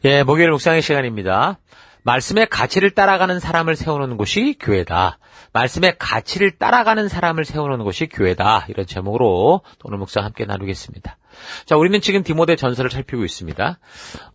예, 목요일 묵상의 시간입니다. 말씀의 가치를 따라가는 사람을 세우는 곳이 교회다. 말씀의 가치를 따라가는 사람을 세우는 곳이 교회다. 이런 제목으로 오늘 묵상 함께 나누겠습니다. 자, 우리는 지금 디모데 전서를 살피고 있습니다.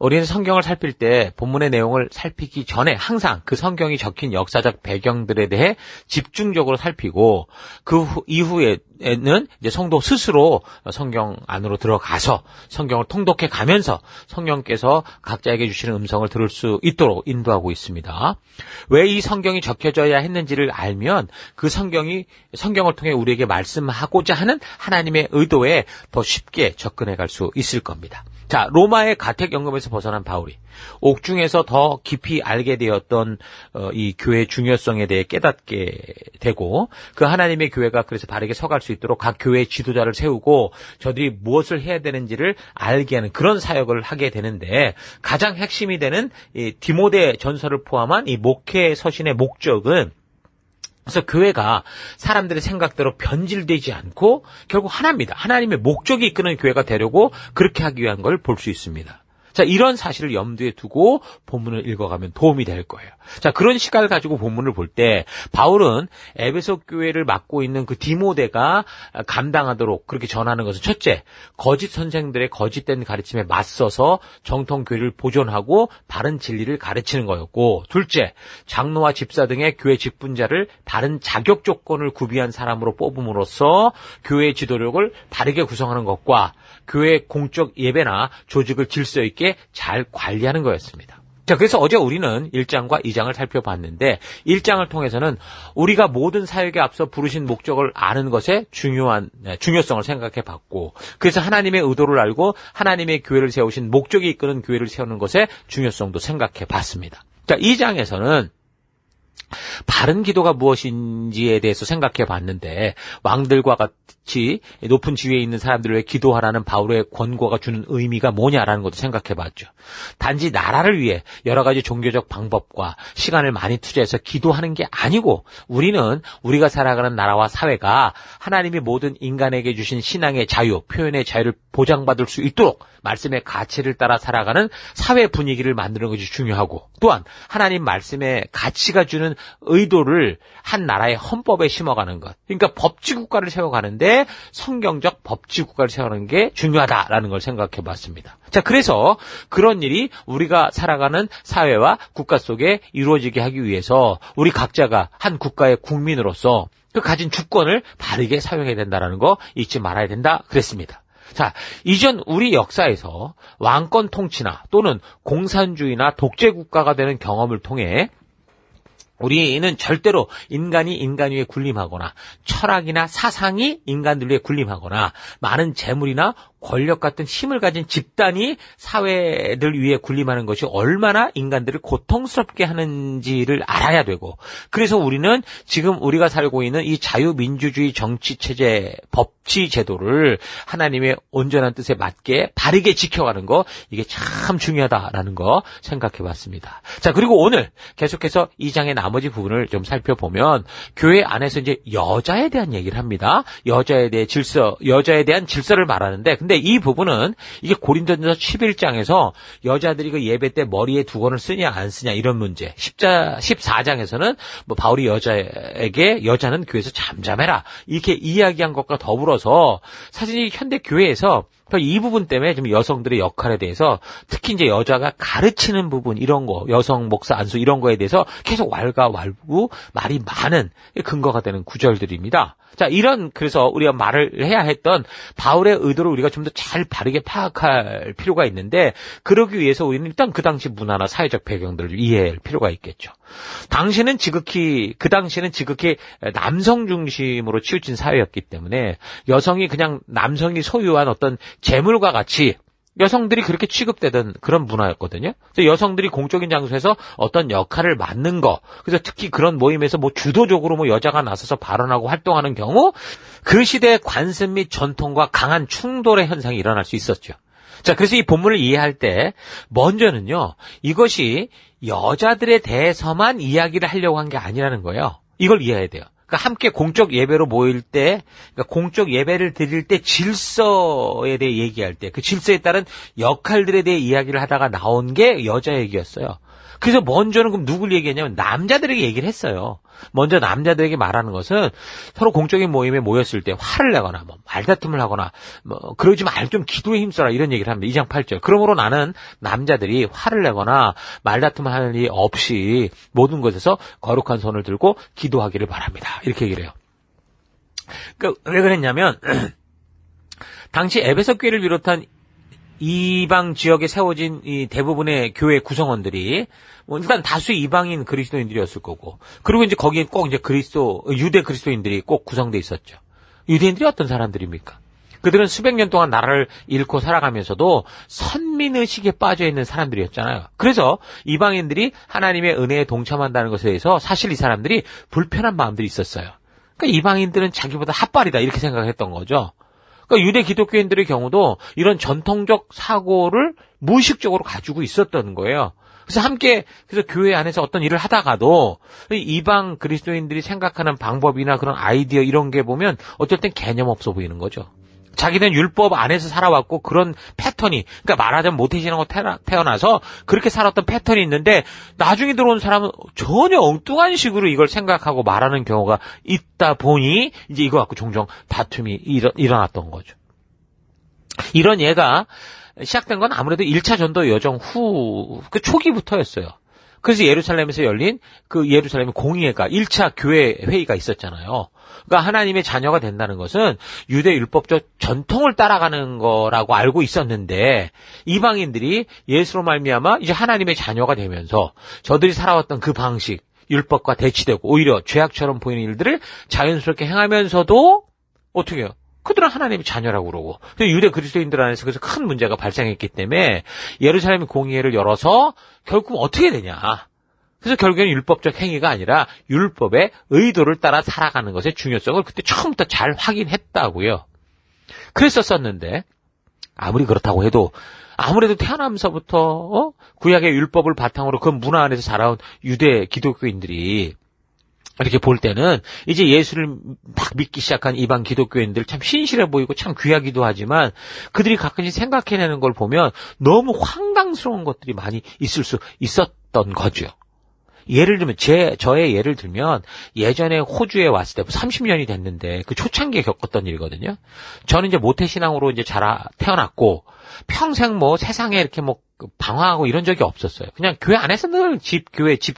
우리는 성경을 살필 때 본문의 내용을 살피기 전에 항상 그 성경이 적힌 역사적 배경들에 대해 집중적으로 살피고 그 이후에는 이제 성도 스스로 성경 안으로 들어가서 성경을 통독해 가면서 성령께서 각자에게 주시는 음성을 들을 수 있도록 인도하고 있습니다. 왜 이 성경이 적혀져야 했는지를 알면 그 성경을 통해 우리에게 말씀하고자 하는 하나님의 의도에 더 쉽게 접근해 갈 수 있을 겁니다. 자, 로마의 가택연금에서 벗어난 바울이 옥중에서 더 깊이 알게 되었던 이 교회의 중요성에 대해 깨닫게 되고 그 하나님의 교회가 그래서 바르게 서갈 수 있도록 각 교회의 지도자를 세우고 저들이 무엇을 해야 되는지를 알게 하는 그런 사역을 하게 되는데 가장 핵심이 되는 이 디모데 전서를 포함한 이 목회 서신의 목적은 그래서 교회가 사람들의 생각대로 변질되지 않고 결국 하나입니다. 하나님의 목적이 이끄는 교회가 되려고 그렇게 하기 위한 걸 볼 수 있습니다. 자, 이런 사실을 염두에 두고 본문을 읽어가면 도움이 될 거예요. 자, 그런 시각을 가지고 본문을 볼 때 바울은 에베소 교회를 맡고 있는 그 디모데가 감당하도록 그렇게 전하는 것은 첫째, 거짓 선생들의 거짓된 가르침에 맞서서 정통 교회를 보존하고 바른 진리를 가르치는 거였고, 둘째, 장로와 집사 등의 교회 직분자를 바른 자격 조건을 구비한 사람으로 뽑음으로써 교회의 지도력을 바르게 구성하는 것과 교회 공적 예배나 조직을 질서 있게 잘 관리하는 거였습니다. 자, 그래서 어제 우리는 1장과 2장을 살펴봤는데 1장을 통해서는 우리가 모든 사역에 앞서 부르신 목적을 아는 것의 중요성을 생각해 봤고, 그래서 하나님의 의도를 알고 하나님의 교회를 세우신 목적이 이끄는 교회를 세우는 것의 중요성도 생각해 봤습니다. 자, 2장에서는 바른 기도가 무엇인지에 대해서 생각해 봤는데 왕들과 같이 높은 지위에 있는 사람들을 위해 기도하라는 바울의 권고가 주는 의미가 뭐냐라는 것도 생각해 봤죠. 단지 나라를 위해 여러 가지 종교적 방법과 시간을 많이 투자해서 기도하는 게 아니고 우리는 우리가 살아가는 나라와 사회가 하나님이 모든 인간에게 주신 신앙의 자유, 표현의 자유를 보장받을 수 있도록 말씀의 가치를 따라 살아가는 사회 분위기를 만드는 것이 중요하고, 또한 하나님 말씀의 가치가 주는 의도를 한 나라의 헌법에 심어가는 것, 그러니까 법치국가를 세워가는데 성경적 법치국가를 세우는 게 중요하다라는 걸 생각해 봤습니다. 자, 그래서 그런 일이 우리가 살아가는 사회와 국가 속에 이루어지게 하기 위해서 우리 각자가 한 국가의 국민으로서 그 가진 주권을 바르게 사용해야 된다는 거 잊지 말아야 된다 그랬습니다. 자, 이전 우리 역사에서 왕권 통치나 또는 공산주의나 독재 국가가 되는 경험을 통해 우리는 절대로 인간이 인간 위에 군림하거나 철학이나 사상이 인간들 위에 군림하거나 많은 재물이나 권력 같은 힘을 가진 집단이 사회들 위에 군림하는 것이 얼마나 인간들을 고통스럽게 하는지를 알아야 되고, 그래서 우리는 지금 우리가 살고 있는 이 자유민주주의 정치체제 법치 제도를 하나님의 온전한 뜻에 맞게 바르게 지켜가는 거, 이게 참 중요하다라는 거 생각해 봤습니다. 자, 그리고 오늘 계속해서 2장의 나머지 부분을 좀 살펴보면 교회 안에서 이제 여자에 대한 얘기를 합니다. 여자에 대한 질서를 말하는데, 근데 이 부분은 이게 고린도전서 11장에서 여자들이 그 예배 때 머리에 두건을 쓰냐 안 쓰냐 이런 문제, 14장에서는 뭐 바울이 여자는 교회에서 잠잠해라 이렇게 이야기한 것과 더불어서 사실 이 현대 교회에서 이 부분 때문에 좀 여성들의 역할에 대해서 특히 이제 여자가 가르치는 부분 이런 거, 여성 목사 안수 이런 거에 대해서 계속 왈가왈부 말이 많은 근거가 되는 구절들입니다. 자, 그래서 우리가 말을 해야 했던 바울의 의도를 우리가 좀 더 잘 바르게 파악할 필요가 있는데, 그러기 위해서 우리는 일단 그 당시 문화나 사회적 배경들을 이해할 필요가 있겠죠. 그 당시는 지극히 남성 중심으로 치우친 사회였기 때문에 여성이 그냥 남성이 소유한 어떤 재물과 같이 여성들이 그렇게 취급되던 그런 문화였거든요. 그래서 여성들이 공적인 장소에서 어떤 역할을 맡는 거, 그래서 특히 그런 모임에서 뭐 주도적으로 여자가 나서서 발언하고 활동하는 경우 그 시대의 관습 및 전통과 강한 충돌의 현상이 일어날 수 있었죠. 자, 그래서 이 본문을 이해할 때 먼저는요, 이것이 여자들에 대해서만 이야기를 하려고 한 게 아니라는 거예요. 이걸 이해해야 돼요. 그러니까 함께 공적 예배로 모일 때, 그러니까 공적 예배를 드릴 때 질서에 대해 얘기할 때, 그 질서에 따른 역할들에 대해 이야기를 하다가 나온 게 여자 얘기였어요. 그래서 먼저는 그럼 누굴 얘기했냐면 남자들에게 얘기를 했어요. 먼저 남자들에게 말하는 것은 서로 공적인 모임에 모였을 때 화를 내거나 뭐 말다툼을 하거나 뭐 그러지 말고 좀 기도에 힘써라 이런 얘기를 합니다. 2장 8절. 그러므로 나는 남자들이 화를 내거나 말다툼을 하는 일이 없이 모든 것에서 거룩한 손을 들고 기도하기를 바랍니다. 이렇게 얘기를 해요. 그러니까 왜 그랬냐면 당시 에베소 교회를 비롯한 이방 지역에 세워진 이 대부분의 교회 구성원들이 일단 다수의 이방인 그리스도인들이었을 거고, 그리고 이제 거기에 꼭 이제 유대 그리스도인들이 꼭 구성돼 있었죠. 유대인들이 어떤 사람들입니까? 그들은 수백 년 동안 나라를 잃고 살아가면서도 선민의식에 빠져 있는 사람들이었잖아요. 그래서 이방인들이 하나님의 은혜에 동참한다는 것에 대해서 사실 이 사람들이 불편한 마음들이 있었어요. 그러니까 이방인들은 자기보다 핫발이다 이렇게 생각했던 거죠. 그러니까 유대 기독교인들의 경우도 이런 전통적 사고를 무의식적으로 가지고 있었던 거예요. 그래서 교회 안에서 어떤 일을 하다가도 이방 그리스도인들이 생각하는 방법이나 그런 아이디어 이런 게 보면 어떨 땐 개념 없어 보이는 거죠. 자기는 율법 안에서 살아왔고 그런 패턴이, 그러니까 말하자면 모태신앙으로 태어나서 그렇게 살았던 패턴이 있는데 나중에 들어온 사람은 전혀 엉뚱한 식으로 이걸 생각하고 말하는 경우가 있다 보니 이제 이거 갖고 종종 다툼이 일어났던 거죠. 이런 예가 시작된 건 아무래도 1차 전도 여정 후 그 초기부터였어요. 그래서 예루살렘에서 열린 그 예루살렘 공의회가 1차 교회 회의가 있었잖아요. 그러니까 하나님의 자녀가 된다는 것은 유대 율법적 전통을 따라가는 거라고 알고 있었는데 이방인들이 예수로 말미암아 이제 하나님의 자녀가 되면서 저들이 살아왔던 그 방식, 율법과 대치되고 오히려 죄악처럼 보이는 일들을 자연스럽게 행하면서도 어떻게 해요? 그들은 하나님의 자녀라고 그러고 유대 그리스도인들 안에서 그래서 큰 문제가 발생했기 때문에 예루살렘 공의회를 열어서 결국 어떻게 되냐. 그래서 결국에는 율법적 행위가 아니라 율법의 의도를 따라 살아가는 것의 중요성을 그때 처음부터 잘 확인했다고요. 그랬었는데 아무리 그렇다고 해도 아무래도 태어나면서부터 구약의 율법을 바탕으로 그 문화 안에서 자라온 유대 기독교인들이 이렇게 볼 때는 이제 예수를 막 믿기 시작한 이방 기독교인들 참 신실해 보이고 참 귀하기도 하지만 그들이 가끔씩 생각해내는 걸 보면 너무 황당스러운 것들이 많이 있을 수 있었던 거죠. 예를 들면 저의 예를 들면 예전에 호주에 왔을 때 30년이 됐는데 그 초창기에 겪었던 일이거든요. 저는 이제 모태신앙으로 이제 태어났고 평생 뭐 세상에 이렇게 뭐 방황하고 이런 적이 없었어요. 그냥 교회 안에서 늘 집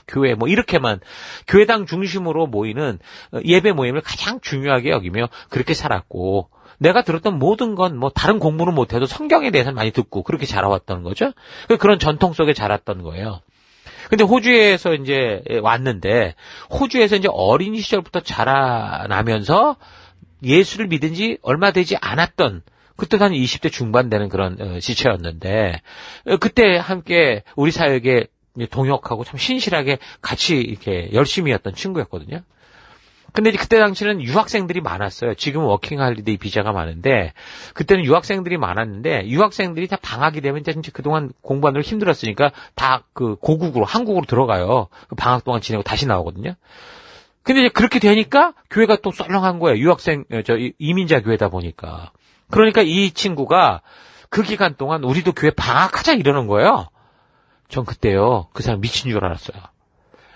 교회 뭐 이렇게만 교회당 중심으로 모이는 예배 모임을 가장 중요하게 여기며 그렇게 살았고 내가 들었던 모든 건 뭐 다른 공부는 못해도 성경에 대해서는 많이 듣고 그렇게 자라왔던 거죠. 그런 전통 속에 자랐던 거예요. 근데 호주에서 이제 왔는데 호주에서 이제 어린 시절부터 자라나면서 예수를 믿은 지 얼마 되지 않았던 그때도 한 20대 중반 되는 그런 시체였는데 그때 함께 우리 사역에 동역하고 참 신실하게 같이 이렇게 열심히 했던 친구였거든요. 근데 이제 그때 당시는 유학생들이 많았어요. 지금은 워킹 할리데이 비자가 많은데 그때는 유학생들이 많았는데 유학생들이 다 방학이 되면 이제 그동안 공부하느라 힘들었으니까 다 그 고국으로 한국으로 들어가요. 그 방학 동안 지내고 다시 나오거든요. 근데 이제 그렇게 되니까 교회가 또 썰렁한 거예요. 이민자 교회다 보니까. 그러니까 이 친구가 그 기간 동안 우리도 교회 방학하자 이러는 거예요. 전 그때요. 그 사람 미친 줄 알았어요.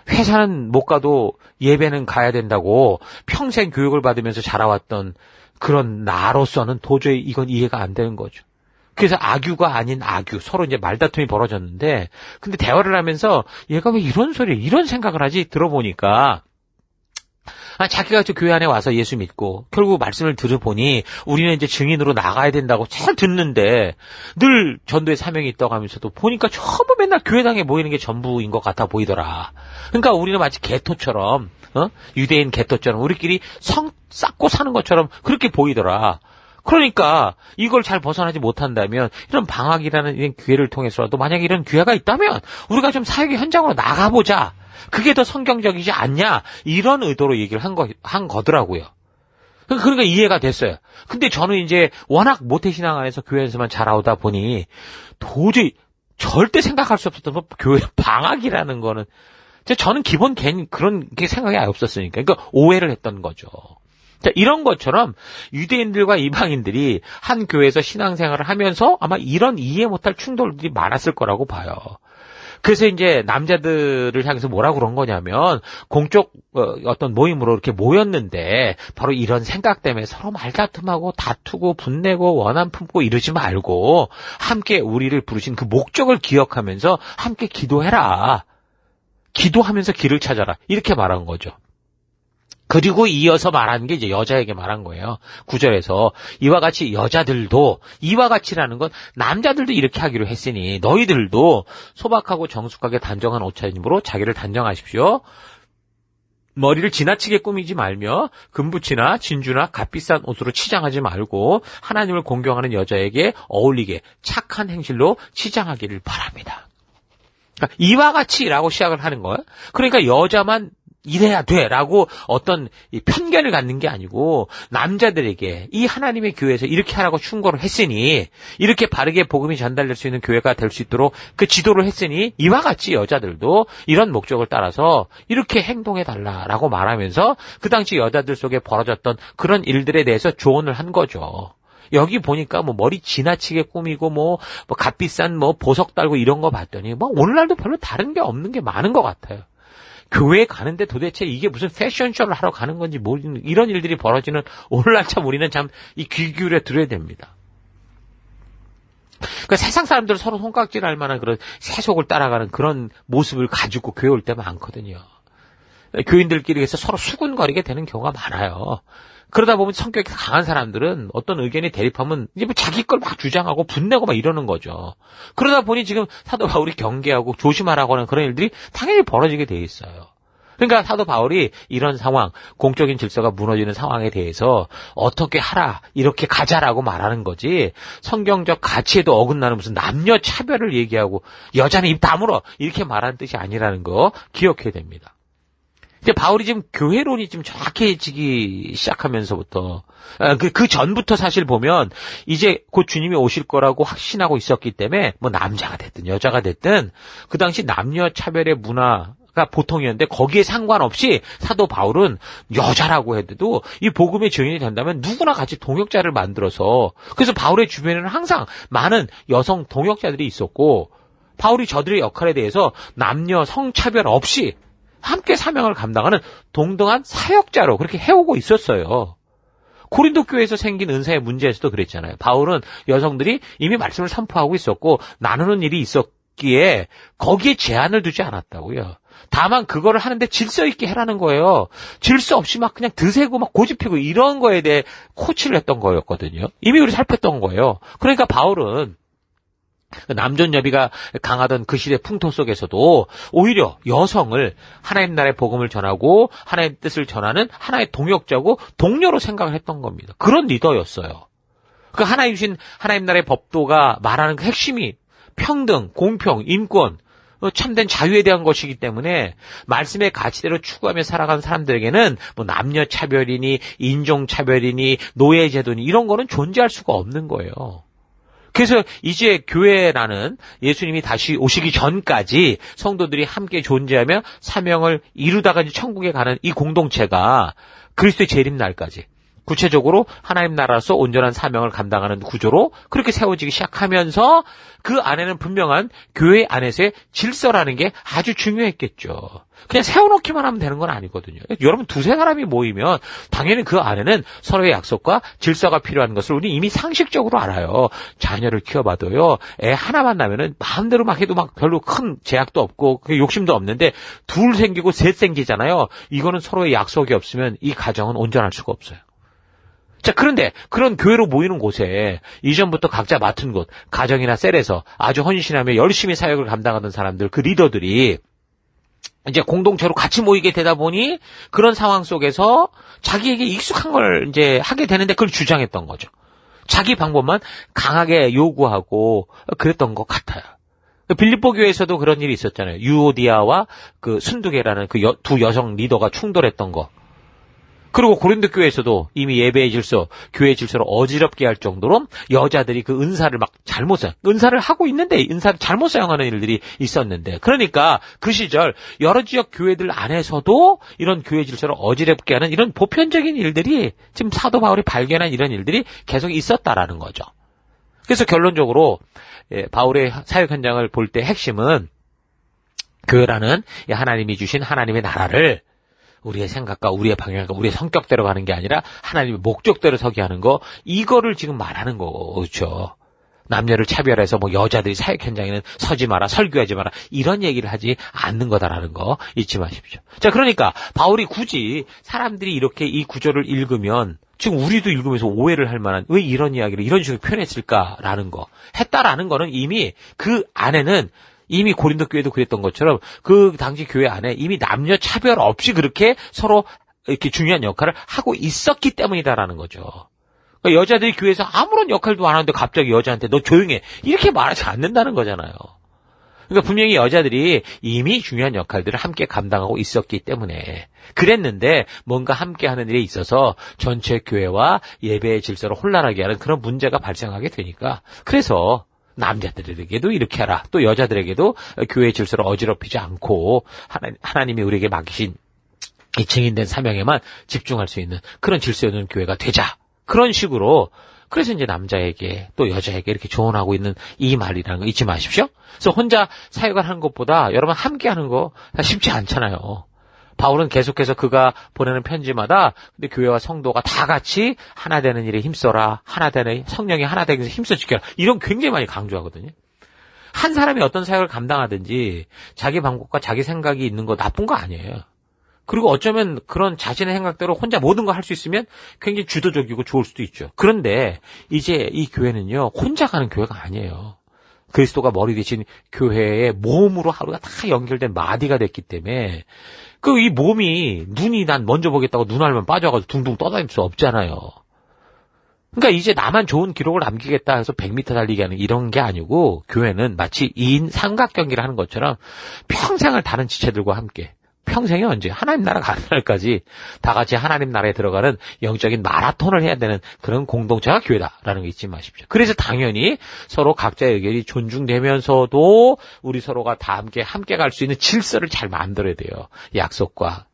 회사는 못 가도 예배는 가야 된다고 평생 교육을 받으면서 자라왔던 그런 나로서는 도저히 이건 이해가 안 되는 거죠. 그래서 악유가 아닌 악유, 서로 이제 말다툼이 벌어졌는데 근데 대화를 하면서 얘가 왜 이런 이런 생각을 하지? 들어보니까 자기가 저 교회 안에 와서 예수 믿고 결국 말씀을 들어보니 우리는 이제 증인으로 나가야 된다고 잘 듣는데 늘 전도의 사명이 있다고 하면서도 보니까 전부 맨날 교회당에 모이는 게 전부인 것 같아 보이더라. 그러니까 우리는 마치 개토처럼 유대인 개토처럼 우리끼리 성 쌓고 사는 것처럼 그렇게 보이더라. 그러니까 이걸 잘 벗어나지 못한다면 이런 방학이라는 이런 기회를 통해서라도 만약에 이런 기회가 있다면 우리가 좀 사역의 현장으로 나가보자. 그게 더 성경적이지 않냐? 이런 의도로 얘기를 한 거더라고요. 그러니까 이해가 됐어요. 근데 저는 이제 워낙 모태신앙 안에서 교회에서만 자라오다 보니 도저히 절대 생각할 수 없었던 거 교회 방학이라는 거는 저는 기본 그런 게 생각이 아예 없었으니까. 그러니까 오해를 했던 거죠. 자, 이런 것처럼 유대인들과 이방인들이 한 교회에서 신앙생활을 하면서 아마 이런 이해 못할 충돌들이 많았을 거라고 봐요. 그래서 이제 남자들을 향해서 뭐라고 그런 거냐면 공적 어떤 모임으로 이렇게 모였는데 바로 이런 생각 때문에 서로 말다툼하고 다투고 분내고 원한 품고 이러지 말고 함께 우리를 부르신 그 목적을 기억하면서 함께 기도해라. 기도하면서 길을 찾아라. 이렇게 말한 거죠. 그리고 이어서 말하는 게 이제 여자에게 말한 거예요. 9절에서 이와 같이 여자들도 이와 같이라는 건 남자들도 이렇게 하기로 했으니 너희들도 소박하고 정숙하게 단정한 옷차림으로 자기를 단정하십시오. 머리를 지나치게 꾸미지 말며 금붙이나 진주나 값비싼 옷으로 치장하지 말고 하나님을 공경하는 여자에게 어울리게 착한 행실로 치장하기를 바랍니다. 그러니까 이와 같이라고 시작을 하는 거예요. 그러니까 여자만 이래야 돼라고 어떤 편견을 갖는 게 아니고 남자들에게 이 하나님의 교회에서 이렇게 하라고 충고를 했으니 이렇게 바르게 복음이 전달될 수 있는 교회가 될 수 있도록 그 지도를 했으니 이와 같이 여자들도 이런 목적을 따라서 이렇게 행동해달라라고 말하면서 그 당시 여자들 속에 벌어졌던 그런 일들에 대해서 조언을 한 거죠. 여기 보니까 뭐 머리 지나치게 꾸미고 뭐 값비싼 뭐 보석 달고 이런 거 봤더니 뭐 오늘날도 별로 다른 게 없는 게 많은 것 같아요. 교회에 가는데 도대체 이게 무슨 패션쇼를 하러 가는 건지 모르는 이런 일들이 벌어지는 오늘날 참 우리는 참 이 귀 기울여 들어야 됩니다. 그러니까 세상 사람들 서로 손깍질할 만한 그런 세속을 따라가는 그런 모습을 가지고 교회 올 때 많거든요. 교인들끼리 해서 서로 수군거리게 되는 경우가 많아요. 그러다 보면 성격이 강한 사람들은 어떤 의견이 대립하면 이제 뭐 자기 걸 막 주장하고 분내고 막 이러는 거죠. 그러다 보니 지금 사도 바울이 경계하고 조심하라고 하는 그런 일들이 당연히 벌어지게 돼 있어요. 그러니까 사도 바울이 이런 상황, 공적인 질서가 무너지는 상황에 대해서 어떻게 하라, 이렇게 가자라고 말하는 거지 성경적 가치에도 어긋나는 무슨 남녀 차별을 얘기하고 여자는 입 다물어 이렇게 말하는 뜻이 아니라는 거 기억해야 됩니다. 이제 바울이 지금 교회론이 좀 정확해지기 시작하면서부터 그 전부터 사실 보면 이제 곧 주님이 오실 거라고 확신하고 있었기 때문에 뭐 남자가 됐든 여자가 됐든 그 당시 남녀 차별의 문화가 보통이었는데 거기에 상관없이 사도 바울은 여자라고 해도 이 복음의 증인이 된다면 누구나 같이 동역자를 만들어서 그래서 바울의 주변에는 항상 많은 여성 동역자들이 있었고 바울이 저들의 역할에 대해서 남녀 성차별 없이 함께 사명을 감당하는 동등한 사역자로 그렇게 해오고 있었어요. 고린도 교회에서 생긴 은사의 문제에서도 그랬잖아요. 바울은 여성들이 이미 말씀을 선포하고 있었고 나누는 일이 있었기에 거기에 제한을 두지 않았다고요. 다만 그거를 하는데 질서 있게 해라는 거예요. 질서 없이 막 그냥 드세고 막 고집피고 이런 거에 대해 코치를 했던 거였거든요. 이미 우리 살폈던 거예요. 그러니까 바울은 남존여비가 강하던 그 시대 풍토 속에서도 오히려 여성을 하나님 나라의 복음을 전하고 하나님의 뜻을 전하는 하나의 동역자고 동료로 생각을 했던 겁니다. 그런 리더였어요. 그 하나님 주신 하나님 나라의 법도가 말하는 그 핵심이 평등, 공평, 인권, 참된 자유에 대한 것이기 때문에 말씀의 가치대로 추구하며 살아가는 사람들에게는 뭐 남녀 차별이니 인종 차별이니 노예 제도니 이런 거는 존재할 수가 없는 거예요. 그래서 이제 교회라는 예수님이 다시 오시기 전까지 성도들이 함께 존재하며 사명을 이루다가 이제 천국에 가는 이 공동체가 그리스도의 재림날까지 구체적으로 하나님 나라로서 온전한 사명을 감당하는 구조로 그렇게 세워지기 시작하면서 그 안에는 분명한 교회 안에서의 질서라는 게 아주 중요했겠죠. 그냥 세워놓기만 하면 되는 건 아니거든요. 여러분 두세 사람이 모이면 당연히 그 안에는 서로의 약속과 질서가 필요한 것을 우리 이미 상식적으로 알아요. 자녀를 키워봐도요. 애 하나만 나면은 마음대로 막 해도 막 별로 큰 제약도 없고 욕심도 없는데 둘 생기고 셋 생기잖아요. 이거는 서로의 약속이 없으면 이 가정은 온전할 수가 없어요. 자, 그런데 그런 교회로 모이는 곳에 이전부터 각자 맡은 곳, 가정이나 셀에서 아주 헌신하며 열심히 사역을 감당하던 사람들, 그 리더들이 이제 공동체로 같이 모이게 되다 보니 그런 상황 속에서 자기에게 익숙한 걸 이제 하게 되는데 그걸 주장했던 거죠. 자기 방법만 강하게 요구하고 그랬던 것 같아요. 빌립보 교회에서도 그런 일이 있었잖아요. 유오디아와 그 순두계라는 그 두 여성 리더가 충돌했던 거. 그리고 고린도 교회에서도 이미 예배의 질서, 교회의 질서를 어지럽게 할 정도로 여자들이 그 은사를 막 잘못 사용, 은사를 하고 있는데 은사를 잘못 사용하는 일들이 있었는데, 그러니까 그 시절 여러 지역 교회들 안에서도 이런 교회 질서를 어지럽게 하는 이런 보편적인 일들이 지금 사도 바울이 발견한 이런 일들이 계속 있었다라는 거죠. 그래서 결론적으로 바울의 사역 현장을 볼 때 핵심은 그라는 하나님이 주신 하나님의 나라를 우리의 생각과 우리의 방향과 우리의 성격대로 가는 게 아니라 하나님의 목적대로 서게 하는 거, 이거를 지금 말하는 거고, 그렇죠. 남녀를 차별해서 뭐 여자들이 사역 현장에는 서지 마라, 설교하지 마라, 이런 얘기를 하지 않는 거다라는 거 잊지 마십시오. 자, 그러니까 바울이 굳이 사람들이 이렇게 이 구절을 읽으면 지금 우리도 읽으면서 오해를 할 만한, 왜 이런 이야기를 이런 식으로 표현했을까라는 거, 했다라는 거는 이미 그 안에는 이미 고린도 교회도 그랬던 것처럼 그 당시 교회 안에 이미 남녀 차별 없이 그렇게 서로 이렇게 중요한 역할을 하고 있었기 때문이다라는 거죠. 그러니까 여자들이 교회에서 아무런 역할도 안 하는데 갑자기 여자한테 너 조용해, 이렇게 말하지 않는다는 거잖아요. 그러니까 분명히 여자들이 이미 중요한 역할들을 함께 감당하고 있었기 때문에 그랬는데, 뭔가 함께 하는 일에 있어서 전체 교회와 예배의 질서를 혼란하게 하는 그런 문제가 발생하게 되니까, 그래서 남자들에게도 이렇게 하라, 또 여자들에게도 교회의 질서를 어지럽히지 않고 하나님이 우리에게 맡기신 이 증인된 사명에만 집중할 수 있는 그런 질서 있는 교회가 되자, 그런 식으로. 그래서 이제 남자에게 또 여자에게 이렇게 조언하고 있는 이 말이라는 거 잊지 마십시오. 그래서 혼자 사역을 하는 것보다 여러분 함께 하는 거 쉽지 않잖아요. 바울은 계속해서 그가 보내는 편지마다 근데 교회와 성도가 다 같이 하나 되는 일에 힘써라, 하나 되는 성령이 하나 되기 위해서 힘써 지켜라, 이런 굉장히 많이 강조하거든요. 한 사람이 어떤 사역을 감당하든지 자기 방법과 자기 생각이 있는 거 나쁜 거 아니에요. 그리고 어쩌면 그런 자신의 생각대로 혼자 모든 거 할 수 있으면 굉장히 주도적이고 좋을 수도 있죠. 그런데 이제 이 교회는요, 혼자 가는 교회가 아니에요. 그리스도가 머리 대신 교회의 몸으로 하루가 다 연결된 마디가 됐기 때문에 그 이 몸이, 눈이 난 먼저 보겠다고 눈알만 빠져가지고 둥둥 떠다닐 수 없잖아요. 그러니까 이제 나만 좋은 기록을 남기겠다 해서 100m 달리기 하는 이런 게 아니고, 교회는 마치 2인 삼각 경기를 하는 것처럼 평생을 다른 지체들과 함께, 평생이 언제? 하나님 나라 가는 날까지 다 같이 하나님 나라에 들어가는 영적인 마라톤을 해야 되는 그런 공동체가 교회다라는 거 잊지 마십시오. 그래서 당연히 서로 각자의 의견이 존중되면서도 우리 서로가 다 함께 갈 수 있는 질서를 잘 만들어야 돼요. 약속과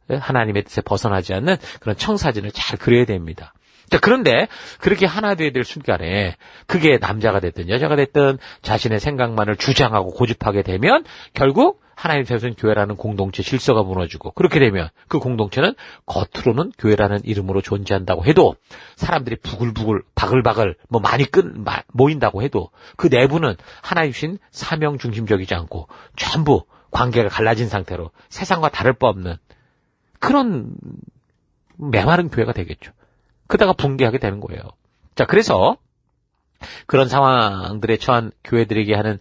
하나님의 뜻에 벗어나지 않는 그런 청사진을 잘 그려야 됩니다. 자, 그런데 그렇게 하나 되어야 될 순간에 그게 남자가 됐든 여자가 됐든 자신의 생각만을 주장하고 고집하게 되면 결국 하나님 세우신 교회라는 공동체 질서가 무너지고, 그렇게 되면 그 공동체는 겉으로는 교회라는 이름으로 존재한다고 해도 사람들이 부글부글 바글바글 뭐 많이 모인다고 해도 그 내부는 하나님 주신 사명 중심적이지 않고 전부 관계가 갈라진 상태로 세상과 다를 바 없는 그런 메마른 교회가 되겠죠. 그러다가 붕괴하게 되는 거예요. 자, 그래서 그런 상황들에 처한 교회들에게 하는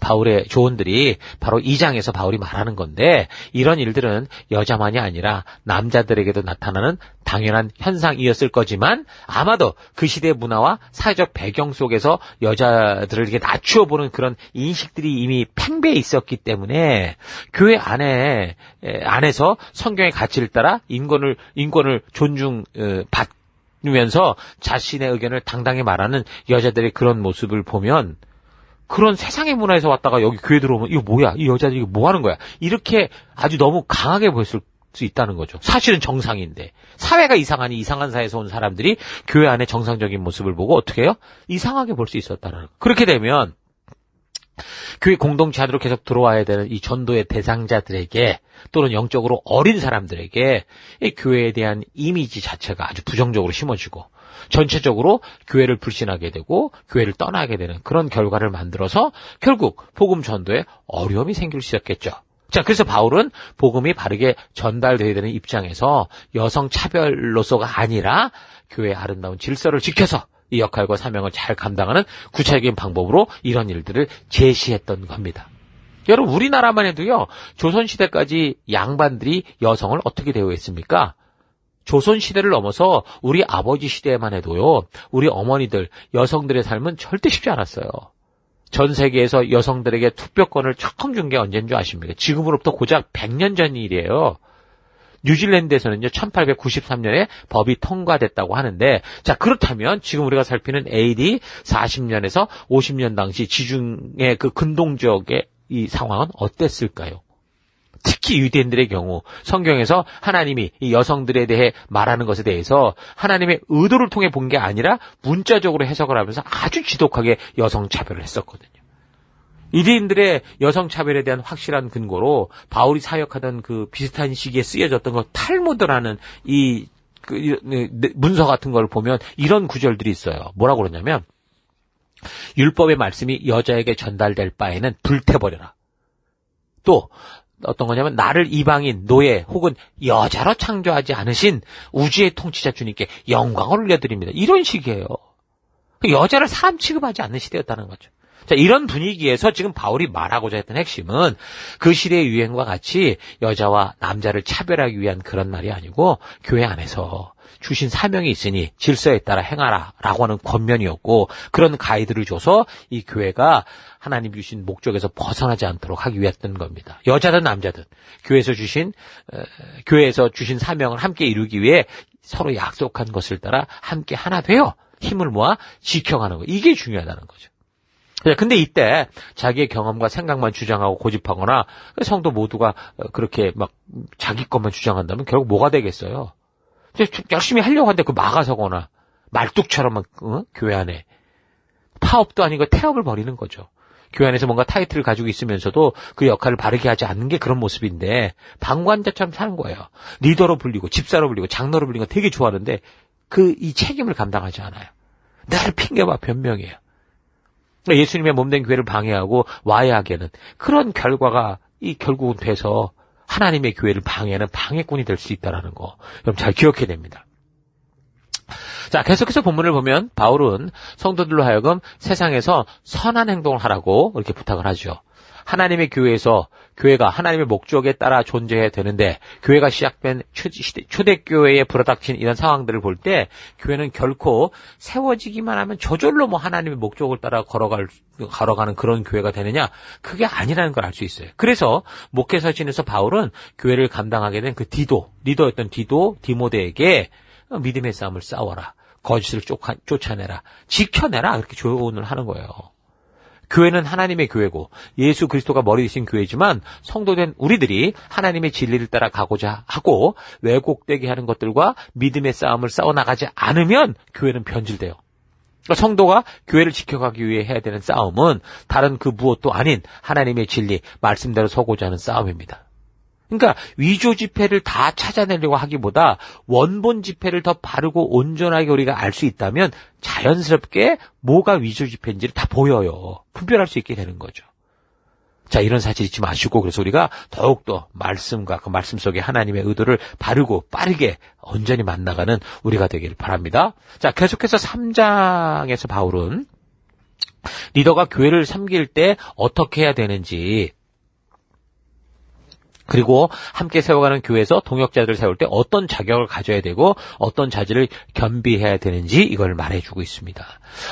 바울의 조언들이 바로 2장에서 바울이 말하는 건데, 이런 일들은 여자만이 아니라 남자들에게도 나타나는 당연한 현상이었을 거지만 아마도 그 시대의 문화와 사회적 배경 속에서 여자들을 이렇게 낮추어 보는 그런 인식들이 이미 팽배해 있었기 때문에 교회 안에서 성경의 가치를 따라 인권을 존중받 면서 자신의 의견을 당당히 말하는 여자들의 그런 모습을 보면, 그런 세상의 문화에서 왔다가 여기 교회 들어오면 이거 뭐야, 이 여자들이 이거 뭐 하는 거야, 이렇게 아주 너무 강하게 보일 수 있다는 거죠. 사실은 정상인데 사회가 이상하니 이상한 사회에서 온 사람들이 교회 안의 정상적인 모습을 보고 어떻게 해요? 이상하게 볼 수 있었다는 거. 그렇게 되면 교회 공동체 안으로 계속 들어와야 되는 이 전도의 대상자들에게 또는 영적으로 어린 사람들에게 이 교회에 대한 이미지 자체가 아주 부정적으로 심어지고 전체적으로 교회를 불신하게 되고 교회를 떠나게 되는 그런 결과를 만들어서 결국 복음 전도에 어려움이 생길 수 있었겠죠. 자, 그래서 바울은 복음이 바르게 전달되어야 되는 입장에서 여성 차별로서가 아니라 교회의 아름다운 질서를 지켜서 이 역할과 사명을 잘 감당하는 구체적인 방법으로 이런 일들을 제시했던 겁니다. 여러분, 우리나라만 해도요, 조선시대까지 양반들이 여성을 어떻게 대우했습니까? 조선시대를 넘어서 우리 아버지 시대에만 해도요, 우리 어머니들, 여성들의 삶은 절대 쉽지 않았어요. 전 세계에서 여성들에게 투표권을 처음 준 게 언제인 줄 아십니까? 지금으로부터 고작 100년 전 일이에요. 뉴질랜드에서는요, 1893년에 법이 통과됐다고 하는데, 자, 그렇다면 지금 우리가 살피는 AD 40년에서 50년 당시 지중해 그 근동 지역의 이 상황은 어땠을까요? 특히 유대인들의 경우 성경에서 하나님이 이 여성들에 대해 말하는 것에 대해서 하나님의 의도를 통해 본 게 아니라 문자적으로 해석을 하면서 아주 지독하게 여성 차별을 했었거든요. 유대인들의 여성 차별에 대한 확실한 근거로 바울이 사역하던 그 비슷한 시기에 쓰여졌던 것 탈무드라는 이 문서 같은 걸 보면 이런 구절들이 있어요. 뭐라고 그러냐면 율법의 말씀이 여자에게 전달될 바에는 불태버려라. 또 어떤 거냐면 나를 이방인, 노예 혹은 여자로 창조하지 않으신 우주의 통치자 주님께 영광을 올려드립니다. 이런 식이에요. 여자를 사람 취급하지 않는 시대였다는 거죠. 자, 이런 분위기에서 지금 바울이 말하고자 했던 핵심은 그 시대의 유행과 같이 여자와 남자를 차별하기 위한 그런 말이 아니고 교회 안에서 주신 사명이 있으니 질서에 따라 행하라 라고 하는 권면이었고 그런 가이드를 줘서 이 교회가 하나님 주신 목적에서 벗어나지 않도록 하기 위했던 겁니다. 여자든 남자든 교회에서 주신 사명을 함께 이루기 위해 서로 약속한 것을 따라 함께 하나 되어 힘을 모아 지켜가는 거. 이게 중요하다는 거죠. 근데 이때 자기의 경험과 생각만 주장하고 고집하거나 성도 모두가 그렇게 막 자기 것만 주장한다면 결국 뭐가 되겠어요? 열심히 하려고 하는데 그 막아서거나 말뚝처럼 교회 안에 파업도 아니고 태업을 벌이는 거죠. 교회 안에서 뭔가 타이틀을 가지고 있으면서도 그 역할을 바르게 하지 않는 게 그런 모습인데 방관자처럼 사는 거예요. 리더로 불리고 집사로 불리고 장로로 불리는 거 되게 좋아하는데 이 책임을 감당하지 않아요. 나를 핑계와 변명해요. 예수님의 몸된 교회를 방해하고 와해하게 하는 그런 결과가 결국은 돼서 하나님의 교회를 방해하는 방해꾼이 될 수 있다는 거 여러분 잘 기억해야 됩니다. 자, 계속해서 본문을 보면 바울은 성도들로 하여금 세상에서 선한 행동을 하라고 이렇게 부탁을 하죠. 하나님의 교회가 하나님의 목적에 따라 존재해야 되는데 교회가 시작된 초대교회에 불어닥친 이런 상황들을 볼 때 교회는 결코 세워지기만 하면 저절로 하나님의 목적을 따라 걸어가는 그런 교회가 되느냐? 그게 아니라는 걸 알 수 있어요. 그래서 목회서신에서 바울은 교회를 감당하게 된 그 리더였던 디모데에게 믿음의 싸움을 싸워라. 거짓을 쫓아내라. 지켜내라. 그렇게 조언을 하는 거예요. 교회는 하나님의 교회고 예수 그리스도가 머리 되신 교회지만 성도된 우리들이 하나님의 진리를 따라 가고자 하고 왜곡되게 하는 것들과 믿음의 싸움을 싸워나가지 않으면 교회는 변질돼요. 그러니까 성도가 교회를 지켜가기 위해 해야 되는 싸움은 다른 그 무엇도 아닌 하나님의 진리, 말씀대로 서고자 하는 싸움입니다. 그러니까 위조 지폐를 다 찾아내려고 하기보다 원본 지폐를 더 바르고 온전하게 우리가 알 수 있다면 자연스럽게 뭐가 위조 지폐인지를 다 보여요. 분별할 수 있게 되는 거죠. 자, 이런 사실 잊지 마시고 그래서 우리가 더욱더 말씀과 그 말씀 속에 하나님의 의도를 바르고 빠르게 온전히 만나가는 우리가 되기를 바랍니다. 자, 계속해서 3장에서 바울은 리더가 교회를 섬길 때 어떻게 해야 되는지 그리고 함께 세워가는 교회에서 동역자들을 세울 때 어떤 자격을 가져야 되고 어떤 자질을 겸비해야 되는지 이걸 말해주고 있습니다.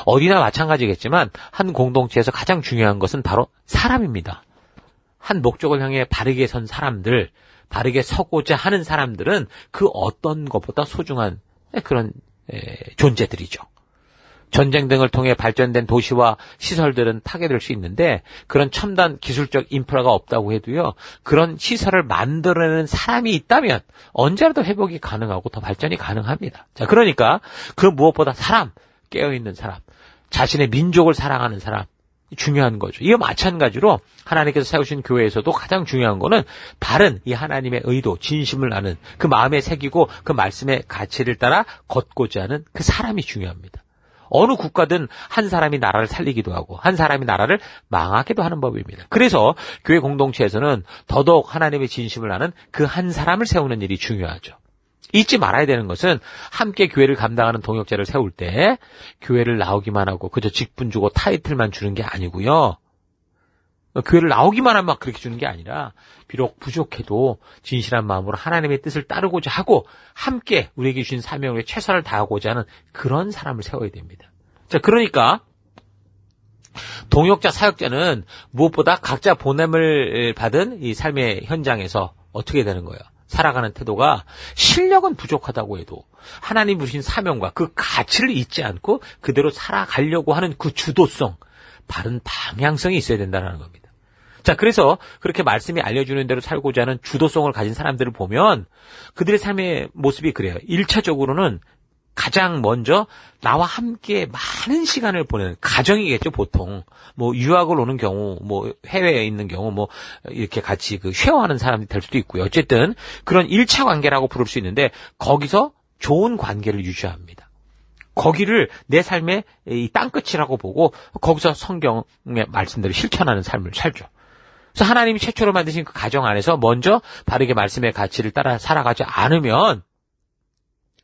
어디나 마찬가지겠지만 한 공동체에서 가장 중요한 것은 바로 사람입니다. 한 목적을 향해 바르게 선 사람들, 바르게 서고자 하는 사람들은 그 어떤 것보다 소중한 그런 존재들이죠. 전쟁 등을 통해 발전된 도시와 시설들은 파괴될 수 있는데 그런 첨단 기술적 인프라가 없다고 해도요. 그런 시설을 만들어내는 사람이 있다면 언제라도 회복이 가능하고 더 발전이 가능합니다. 자, 그러니까 그 무엇보다 사람, 깨어있는 사람, 자신의 민족을 사랑하는 사람 중요한 거죠. 이와 마찬가지로 하나님께서 세우신 교회에서도 가장 중요한 거는 바른 이 하나님의 의도, 진심을 아는 그 마음에 새기고 그 말씀의 가치를 따라 걷고자 하는 그 사람이 중요합니다. 어느 국가든 한 사람이 나라를 살리기도 하고 한 사람이 나라를 망하기도 하는 법입니다. 그래서 교회 공동체에서는 더더욱 하나님의 진심을 아는 그 한 사람을 세우는 일이 중요하죠. 잊지 말아야 되는 것은 함께 교회를 감당하는 동역자를 세울 때 교회를 나오기만 하고 그저 직분 주고 타이틀만 주는 게 아니고요. 교회를 나오기만 하면 막 그렇게 주는 게 아니라 비록 부족해도 진실한 마음으로 하나님의 뜻을 따르고자 하고 함께 우리에게 주신 사명을 위해 최선을 다하고자 하는 그런 사람을 세워야 됩니다. 자, 그러니까 동역자, 사역자는 무엇보다 각자 보냄을 받은 이 삶의 현장에서 어떻게 되는 거예요? 살아가는 태도가 실력은 부족하다고 해도 하나님 주신 사명과 그 가치를 잊지 않고 그대로 살아가려고 하는 그 주도성, 바른 방향성이 있어야 된다는 겁니다. 자, 그래서 그렇게 말씀이 알려주는 대로 살고자 하는 주도성을 가진 사람들을 보면 그들의 삶의 모습이 그래요. 1차적으로는 가장 먼저 나와 함께 많은 시간을 보내는 가정이겠죠, 보통. 뭐 유학을 오는 경우, 뭐 해외에 있는 경우, 뭐 이렇게 같이 그 쉐어하는 사람이 될 수도 있고요. 어쨌든 그런 1차 관계라고 부를 수 있는데 거기서 좋은 관계를 유지합니다. 거기를 내 삶의 이 땅끝이라고 보고 거기서 성경의 말씀대로 실천하는 삶을 살죠. 그래서 하나님이 최초로 만드신 그 가정 안에서 먼저 바르게 말씀의 가치를 따라 살아가지 않으면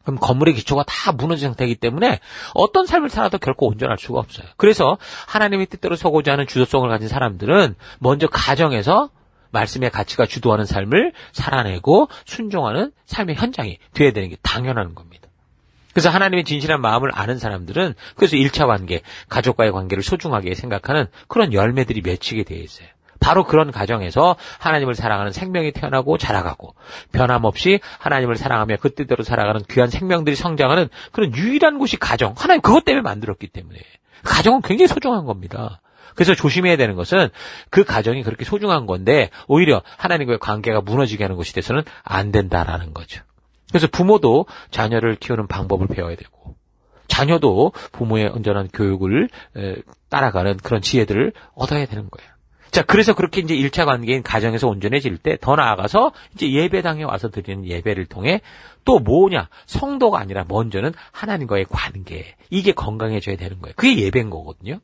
그럼 건물의 기초가 다 무너진 상태이기 때문에 어떤 삶을 살아도 결코 온전할 수가 없어요. 그래서 하나님의 뜻대로 서고자 하는 주도성을 가진 사람들은 먼저 가정에서 말씀의 가치가 주도하는 삶을 살아내고 순종하는 삶의 현장이 되어야 되는 게 당연한 겁니다. 그래서 하나님의 진실한 마음을 아는 사람들은 그래서 1차 관계, 가족과의 관계를 소중하게 생각하는 그런 열매들이 맺히게 되어 있어요. 바로 그런 가정에서 하나님을 사랑하는 생명이 태어나고 자라가고 변함없이 하나님을 사랑하며 그 뜻대로 살아가는 귀한 생명들이 성장하는 그런 유일한 곳이 가정. 하나님 그것 때문에 만들었기 때문에. 가정은 굉장히 소중한 겁니다. 그래서 조심해야 되는 것은 그 가정이 그렇게 소중한 건데 오히려 하나님과의 관계가 무너지게 하는 것이 돼서는 안 된다라는 거죠. 그래서 부모도 자녀를 키우는 방법을 배워야 되고 자녀도 부모의 온전한 교육을 따라가는 그런 지혜들을 얻어야 되는 거예요. 자, 그래서 그렇게 이제 1차 관계인 가정에서 온전해질 때 더 나아가서 이제 예배당에 와서 드리는 예배를 통해 또 뭐냐? 성도가 아니라 먼저는 하나님과의 관계. 이게 건강해져야 되는 거예요. 그게 예배인 거거든요.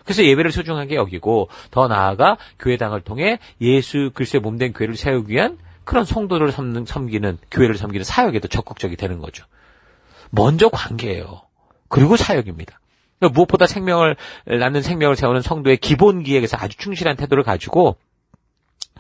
그래서 예배를 소중하게 여기고 더 나아가 교회당을 통해 예수 그리스도의 몸된 교회를 세우기 위한 그런 성도를 섬기는 교회를 섬기는 사역에도 적극적이 되는 거죠. 먼저 관계예요. 그리고 사역입니다. 무엇보다 생명을 낳는 생명을 세우는 성도의 기본 기획에서 아주 충실한 태도를 가지고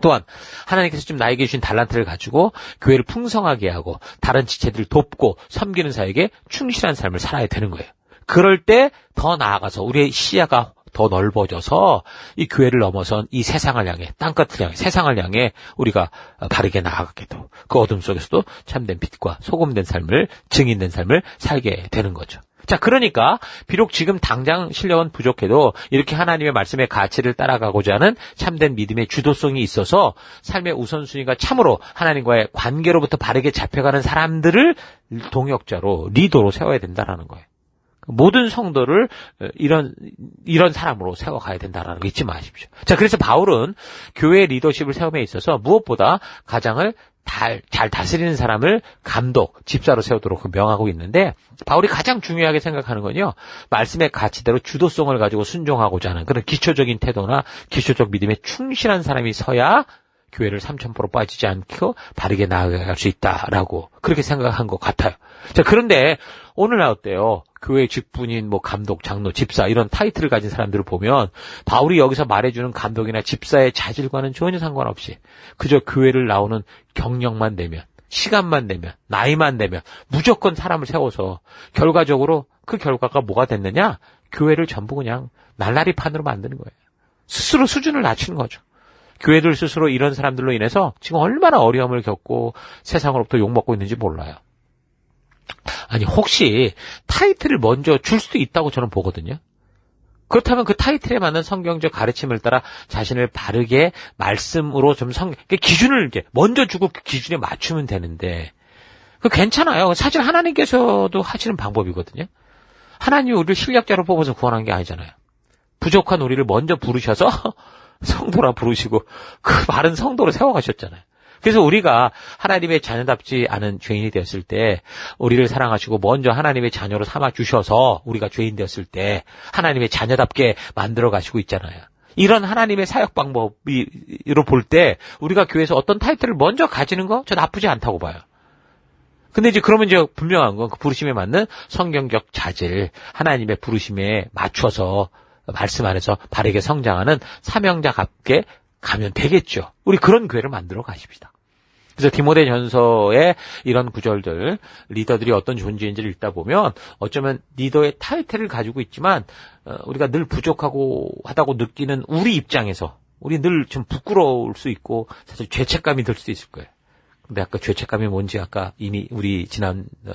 또한 하나님께서 좀 나에게 주신 달란트를 가지고 교회를 풍성하게 하고 다른 지체들을 돕고 섬기는 사역에 충실한 삶을 살아야 되는 거예요. 그럴 때 더 나아가서 우리의 시야가 더 넓어져서 이 교회를 넘어선 이 세상을 향해 땅끝을 향해 세상을 향해 우리가 바르게 나아가게도 그 어둠 속에서도 참된 빛과 소금된 삶을 증인된 삶을 살게 되는 거죠. 자, 그러니까 비록 지금 당장 실력은 부족해도 이렇게 하나님의 말씀의 가치를 따라가고자 하는 참된 믿음의 주도성이 있어서 삶의 우선순위가 참으로 하나님과의 관계로부터 바르게 잡혀가는 사람들을 동역자로 리더로 세워야 된다라는 거예요. 모든 성도를 이런 사람으로 세워가야 된다라는 거 잊지 마십시오. 자, 그래서 바울은 교회 리더십을 세움에 있어서 무엇보다 가장을 잘 다스리는 사람을 감독, 집사로 세우도록 명하고 있는데 바울이 가장 중요하게 생각하는 건요. 말씀의 가치대로 주도성을 가지고 순종하고자 하는 그런 기초적인 태도나 기초적 믿음에 충실한 사람이 서야 교회를 3000% 빠지지 않고 바르게 나아갈 수 있다라고 그렇게 생각한 것 같아요. 자, 그런데 오늘날 어때요? 교회 직분인 뭐 감독, 장로, 집사 이런 타이틀을 가진 사람들을 보면 바울이 여기서 말해주는 감독이나 집사의 자질과는 전혀 상관없이 그저 교회를 나오는 경력만 되면 시간만 되면 나이만 되면 무조건 사람을 세워서 결과적으로 그 결과가 뭐가 됐느냐? 교회를 전부 그냥 날라리판으로 만드는 거예요. 스스로 수준을 낮추는 거죠. 교회들 스스로 이런 사람들로 인해서 지금 얼마나 어려움을 겪고 세상으로부터 욕먹고 있는지 몰라요. 아니 혹시 타이틀을 먼저 줄 수도 있다고 저는 보거든요. 그렇다면 그 타이틀에 맞는 성경적 가르침을 따라 자신을 바르게 말씀으로 좀 기준을 이제 먼저 주고 그 기준에 맞추면 되는데 그 괜찮아요. 사실 하나님께서도 하시는 방법이거든요. 하나님이 우리를 실력자로 뽑아서 구원한 게 아니잖아요. 부족한 우리를 먼저 부르셔서 성도라 부르시고 그 바른 성도로 세워가셨잖아요. 그래서 우리가 하나님의 자녀답지 않은 죄인이 되었을 때 우리를 사랑하시고 먼저 하나님의 자녀로 삼아주셔서 우리가 죄인 되었을 때 하나님의 자녀답게 만들어 가시고 있잖아요. 이런 하나님의 사역 방법으로 볼 때 우리가 교회에서 어떤 타이틀을 먼저 가지는 거 저 나쁘지 않다고 봐요. 근데 이제 그러면 이제 분명한 건 그 부르심에 맞는 성경적 자질, 하나님의 부르심에 맞춰서 말씀 안에서 바르게 성장하는 사명자답게 가면 되겠죠. 우리 그런 교회를 만들어 가십시다. 그래서 디모데전서의 이런 구절들, 리더들이 어떤 존재인지를 읽다 보면 어쩌면 리더의 타이틀을 가지고 있지만 우리가 늘 부족하고 하다고 느끼는 우리 입장에서 우리 늘 좀 부끄러울 수 있고 사실 죄책감이 들 수도 있을 거예요. 근데 아까 죄책감이 뭔지 아까 이미 우리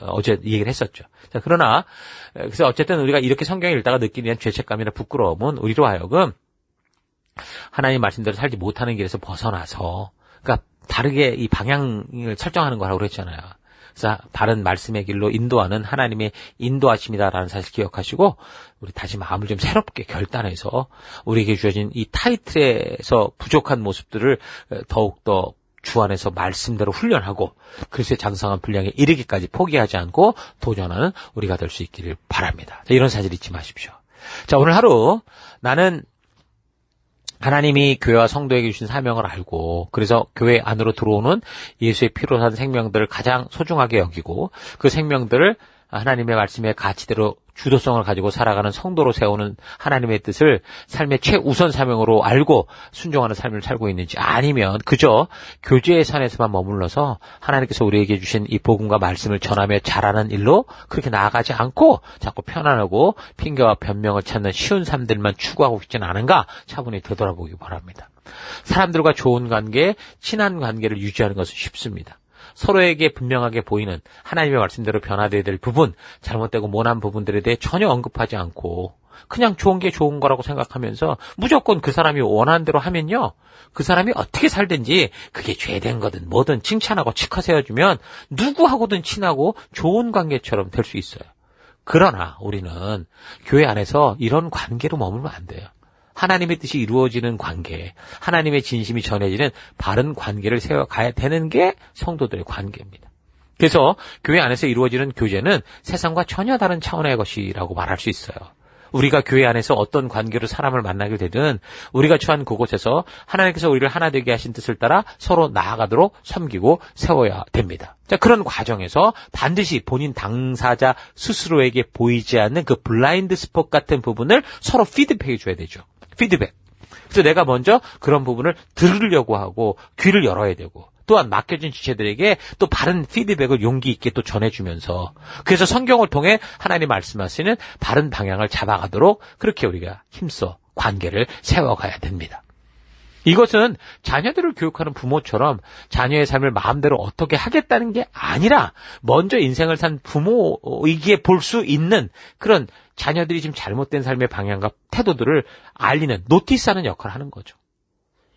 어제 이 얘기를 했었죠. 자, 그러나, 그래서 어쨌든 우리가 이렇게 성경을 읽다가 느끼는 죄책감이나 부끄러움은 우리로 하여금 하나님 말씀대로 살지 못하는 길에서 벗어나서, 그러니까 다르게 이 방향을 설정하는 거라고 그랬잖아요. 그래서 바른 말씀의 길로 인도하는 하나님의 인도하심이다라는 사실 기억하시고, 우리 다시 마음을 좀 새롭게 결단해서 우리에게 주어진 이 타이틀에서 부족한 모습들을 더욱더 주 안에서 말씀대로 훈련하고 그리스도의 장성한 분량에 이르기까지 포기하지 않고 도전하는 우리가 될 수 있기를 바랍니다. 자, 이런 사실 잊지 마십시오. 자, 오늘 하루 나는 하나님이 교회와 성도에게 주신 사명을 알고 그래서 교회 안으로 들어오는 예수의 피로 산 생명들을 가장 소중하게 여기고 그 생명들을 하나님의 말씀의 가치대로 주도성을 가지고 살아가는 성도로 세우는 하나님의 뜻을 삶의 최우선 사명으로 알고 순종하는 삶을 살고 있는지, 아니면 그저 교제의 선에서만 머물러서 하나님께서 우리에게 주신 이 복음과 말씀을 전하며 잘하는 일로 그렇게 나아가지 않고 자꾸 편안하고 핑계와 변명을 찾는 쉬운 삶들만 추구하고 있지는 않은가 차분히 되돌아보기 바랍니다. 사람들과 좋은 관계, 친한 관계를 유지하는 것은 쉽습니다. 서로에게 분명하게 보이는 하나님의 말씀대로 변화되어야 될 부분, 잘못되고 모난 부분들에 대해 전혀 언급하지 않고 그냥 좋은 게 좋은 거라고 생각하면서 무조건 그 사람이 원하는 대로 하면요, 그 사람이 어떻게 살든지 그게 죄된 거든 뭐든 칭찬하고 치켜 세워주면 누구하고든 친하고 좋은 관계처럼 될 수 있어요. 그러나 우리는 교회 안에서 이런 관계로 머물면 안 돼요. 하나님의 뜻이 이루어지는 관계, 하나님의 진심이 전해지는 바른 관계를 세워가야 되는 게 성도들의 관계입니다. 그래서 교회 안에서 이루어지는 교제는 세상과 전혀 다른 차원의 것이라고 말할 수 있어요. 우리가 교회 안에서 어떤 관계로 사람을 만나게 되든 우리가 처한 그곳에서 하나님께서 우리를 하나 되게 하신 뜻을 따라 서로 나아가도록 섬기고 세워야 됩니다. 자, 그런 과정에서 반드시 본인 당사자 스스로에게 보이지 않는 그 블라인드 스폿 같은 부분을 서로 피드백해 줘야 되죠. 피드백. 그래서 내가 먼저 그런 부분을 들으려고 하고 귀를 열어야 되고, 또한 맡겨진 지체들에게 또 바른 피드백을 용기 있게 또 전해주면서, 그래서 성경을 통해 하나님 말씀하시는 바른 방향을 잡아가도록 그렇게 우리가 힘써 관계를 세워가야 됩니다. 이것은 자녀들을 교육하는 부모처럼 자녀의 삶을 마음대로 어떻게 하겠다는 게 아니라 먼저 인생을 산 부모이기에 볼 수 있는 그런 자녀들이 지금 잘못된 삶의 방향과 태도들을 알리는, 노티스하는 역할을 하는 거죠.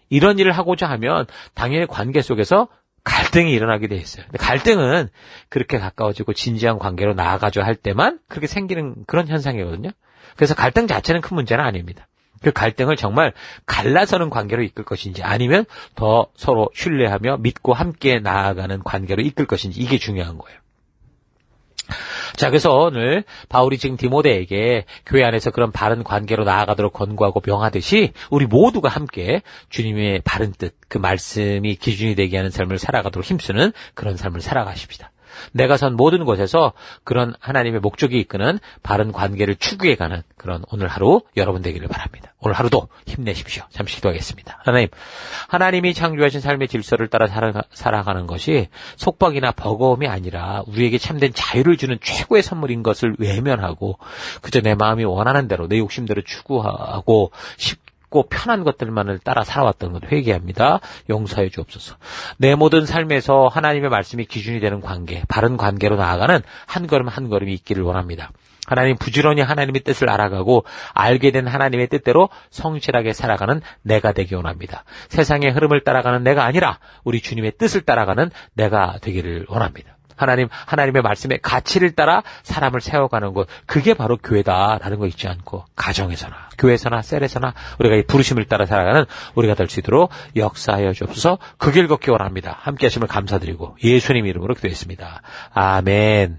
이런 일을 하고자 하면 당연히 관계 속에서 갈등이 일어나게 돼 있어요. 근데 갈등은 그렇게 가까워지고 진지한 관계로 나아가죠 할 때만 그렇게 생기는 그런 현상이거든요. 그래서 갈등 자체는 큰 문제는 아닙니다. 그 갈등을 정말 갈라서는 관계로 이끌 것인지, 아니면 더 서로 신뢰하며 믿고 함께 나아가는 관계로 이끌 것인지, 이게 중요한 거예요. 자, 그래서 오늘 바울이 지금 디모데에게 교회 안에서 그런 바른 관계로 나아가도록 권고하고 명하듯이 우리 모두가 함께 주님의 바른 뜻, 그 말씀이 기준이 되게 하는 삶을 살아가도록 힘쓰는 그런 삶을 살아가십시다. 내가 선 모든 곳에서 그런 하나님의 목적이 이끄는 바른 관계를 추구해가는 그런 오늘 하루 여러분 되기를 바랍니다. 오늘 하루도 힘내십시오. 잠시 기도하겠습니다. 하나님이 창조하신 삶의 질서를 따라 살아가는 것이 속박이나 버거움이 아니라 우리에게 참된 자유를 주는 최고의 선물인 것을 외면하고 그저 내 마음이 원하는 대로 내 욕심대로 추구하고 쉽고 편한 것들만을 따라 살아왔던 것 회개합니다. 용서해 주옵소서. 내 모든 삶에서 하나님의 말씀이 기준이 되는 관계, 바른 관계로 나아가는 한 걸음 한 걸음이 있기를 원합니다. 하나님, 부지런히 하나님의 뜻을 알아가고 알게 된 하나님의 뜻대로 성실하게 살아가는 내가 되기 원합니다. 세상의 흐름을 따라가는 내가 아니라 우리 주님의 뜻을 따라가는 내가 되기를 원합니다. 하나님의 말씀의 가치를 따라 사람을 세워가는 것, 그게 바로 교회다라는 거 잊지 않고 가정에서나 교회에서나 셀에서나 우리가 이 부르심을 따라 살아가는 우리가 될 수 있도록 역사하여 주옵소서. 그 길 걷기 원합니다. 함께 하심을 감사드리고 예수님 이름으로 기도했습니다. 아멘.